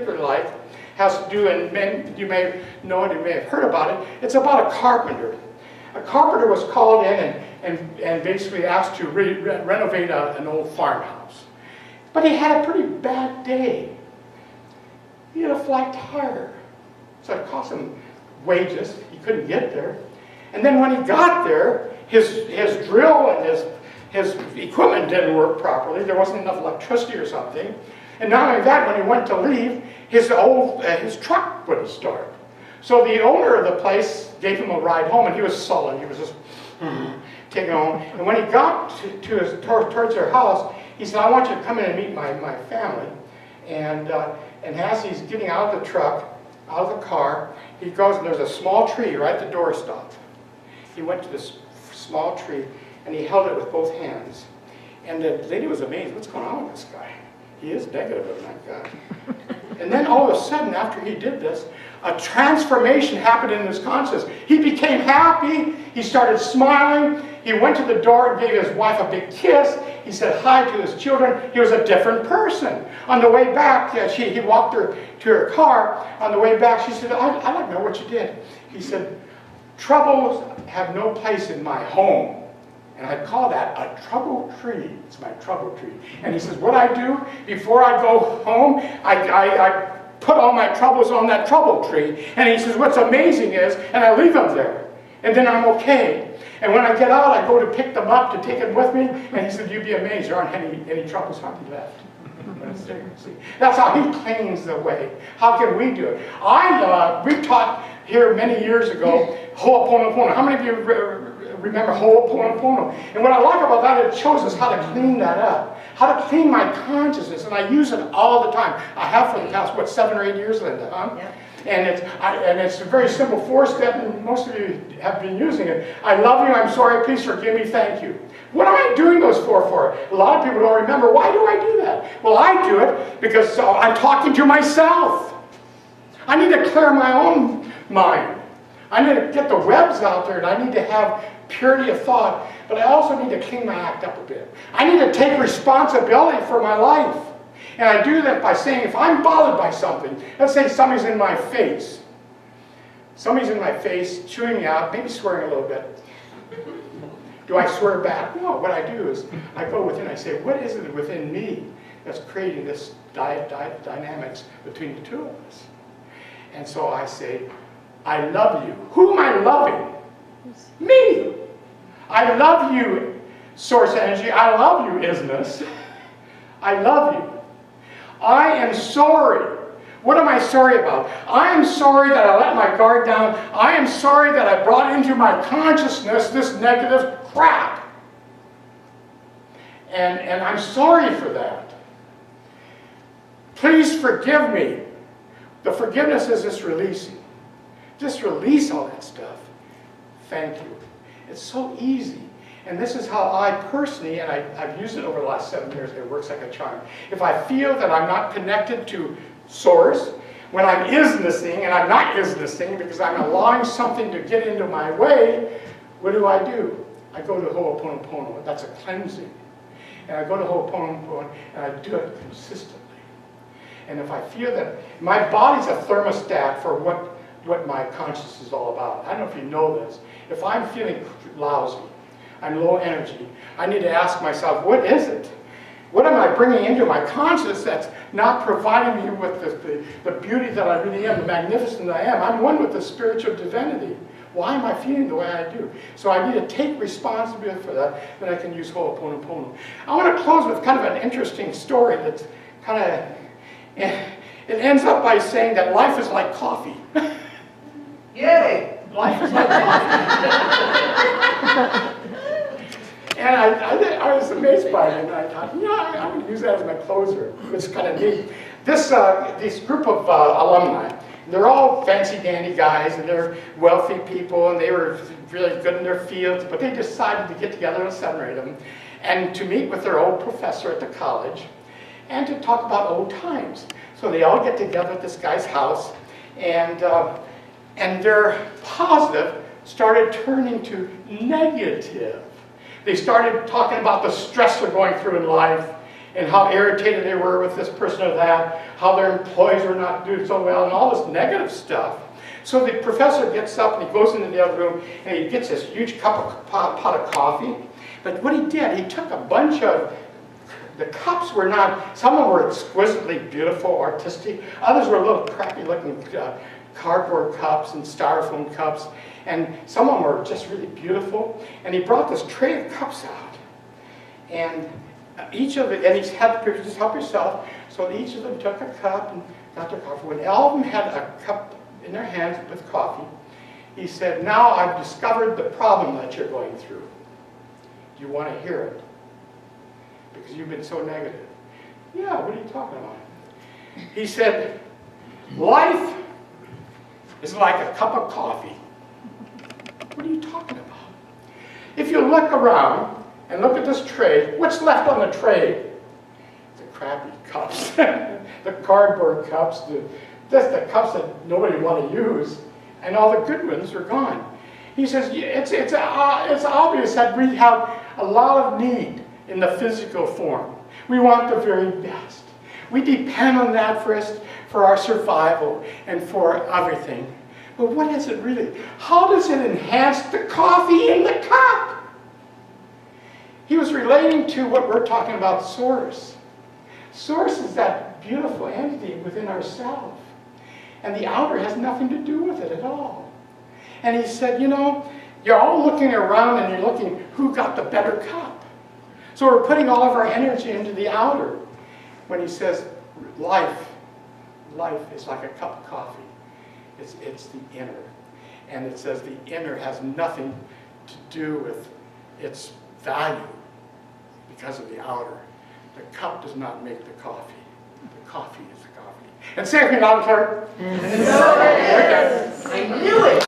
life has to do, and you may know it, you may have heard about it. It's about a carpenter. A carpenter was called in and basically asked to renovate an old farmhouse. But he had a pretty bad day. He had a flat tire. So it cost him wages. He couldn't get there. And then when he got there, his drill and his equipment didn't work properly. There wasn't enough electricity or something. And not only that, when he went to leave, his truck wouldn't start. So the owner of the place gave him a ride home, and he was sullen. He was just taking home. And when he got towards their house, he said, "I want you to come in and meet my family." And as he's getting out of the truck, out of the car, he goes, and there's a small tree right at the doorstop. He went to this small tree, and he held it with both hands. And the lady was amazed. What's going on with this guy? He is negative of that guy. And then all of a sudden, after he did this, a transformation happened in his consciousness. He became happy. He started smiling. He went to the door and gave his wife a big kiss. He said hi to his children. He was a different person. On the way back, he walked her to her car. On the way back, she said, I'd like to know what you did. He said, "Troubles have no place in my home." And I call that a trouble tree. It's my trouble tree. And he says, what I do before I go home, I put all my troubles on that trouble tree. And he says, what's amazing is, and I leave them there. And then I'm okay. And when I get out, I go to pick them up to take them with me. And he said, you'd be amazed, there aren't any troubles hardly left. That's how he cleans the way. How can we do it? We taught here many years ago, Ho'oponopono. How many of you remember Ho'oponopono? And what I like about that, it shows us how to clean that up. How to clean my consciousness. And I use it all the time. I have for the past, 7 or 8 years, Linda, huh? Yeah. And it's a very simple 4-step, and most of you have been using it. I love you, I'm sorry, please forgive me, thank you. What am I doing those for? A lot of people don't remember. Why do I do that? Well, I do it because I'm talking to myself. I need to clear my own mind. I need to get the webs out there, and I need to have purity of thought, but I also need to clean my act up a bit. I need to take responsibility for my life. And I do that by saying, if I'm bothered by something, let's say somebody's in my face. Somebody's in my face, chewing me out, maybe swearing a little bit. Do I swear back? No, what I do is I go within, I say, what is it within me that's creating this dynamics between the two of us? And so I say, I love you. Who am I loving? Me. I love you, source energy. I love you, isness. I love you. I am sorry. What am I sorry about? I am sorry that I let my guard down. I am sorry that I brought into my consciousness this negative crap. And I'm sorry for that. Please forgive me. The forgiveness is just releasing. Just release all that stuff. Thank you. It's so easy. And this is how I personally, and I've used it over the last 7 years, it works like a charm. If I feel that I'm not connected to Source, when I'm isnessing, and I'm not isnessing because I'm allowing something to get into my way, what do? I go to Ho'oponopono. That's a cleansing. And I go to Ho'oponopono, and I do it consistently. And if I feel that my body's a thermostat for what my consciousness is all about. I don't know if you know this. If I'm feeling lousy, I'm low energy, I need to ask myself, what is it? What am I bringing into my consciousness that's not providing me with the beauty that I really am, the magnificent I am? I'm one with the spiritual divinity. Why am I feeling the way I do? So I need to take responsibility for that, then I can use Ho'oponopono. I want to close with kind of an interesting story that's kind of, it ends up by saying that life is like coffee. Yay! Life is like coffee. And I was amazed by it, and I thought, I'm going to use that as my closer. It's kind of neat. This group of alumni, they're all fancy dandy guys, and they're wealthy people, and they were really good in their fields, but they decided to get together on Saturday and to meet with their old professor at the college and to talk about old times. So they all get together at this guy's house, and their positive started turning to negative. They started talking about the stress they're going through in life, and how irritated they were with this person or that, how their employees were not doing so well, and all this negative stuff. So the professor gets up and he goes into the other room and he gets this huge pot of coffee. But what he did, he took a bunch of, the cups were not, some of them were exquisitely beautiful, artistic. Others were little crappy looking cardboard cups and styrofoam cups. And some of them were just really beautiful. And he brought this tray of cups out. And each of it, and he had the just help yourself. So each of them took a cup and got their coffee. When all of them had a cup in their hands with coffee, he said, now I've discovered the problem that you're going through. Do you want to hear it? Because you've been so negative. Yeah, what are you talking about? He said, life is like a cup of coffee. What are you talking about? If you look around and look at this tray, what's left on the tray? The crappy cups, the cardboard cups, just the cups that nobody want to use, and all the good ones are gone. He says it's obvious that we have a lot of need in the physical form. We want the very best. We depend on that for our survival and for everything. But what is it really? How does it enhance the coffee in the cup? He was relating to what we're talking about, source. Source is that beautiful entity within ourselves. And the outer has nothing to do with it at all. And he said, you know, you're all looking around and you're looking who got the better cup. So we're putting all of our energy into the outer. When he says life is like a cup of coffee. It's the inner. And it says the inner has nothing to do with its value because of the outer. The cup does not make the coffee. The coffee is the coffee. And say it loud and clear.